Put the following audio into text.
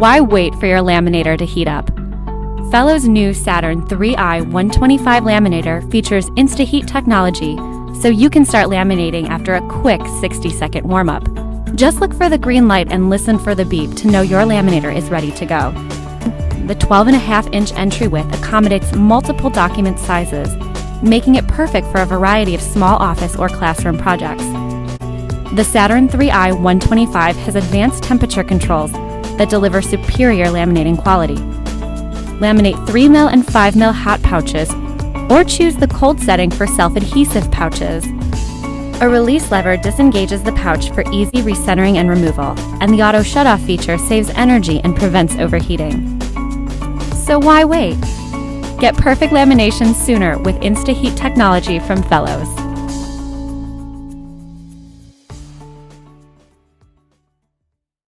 Why wait for your laminator to heat up? Fellows' new Saturn 3i 125 laminator features InstaHeat technology, so you can start laminating after a quick 60-second warm-up. Just look for the green light and listen for the beep to know your laminator is ready to go. The 12.5-inch entry width accommodates multiple document sizes, making it perfect for a variety of small office or classroom projects. The Saturn 3i 125 has advanced temperature controls that deliver superior laminating quality. Laminate 3mm and 5mm hot pouches, or choose the cold setting for self-adhesive pouches. A release lever disengages the pouch for easy recentering and removal, and the auto shutoff feature saves energy and prevents overheating. So why wait? Get perfect lamination sooner with InstaHeat technology from Fellows.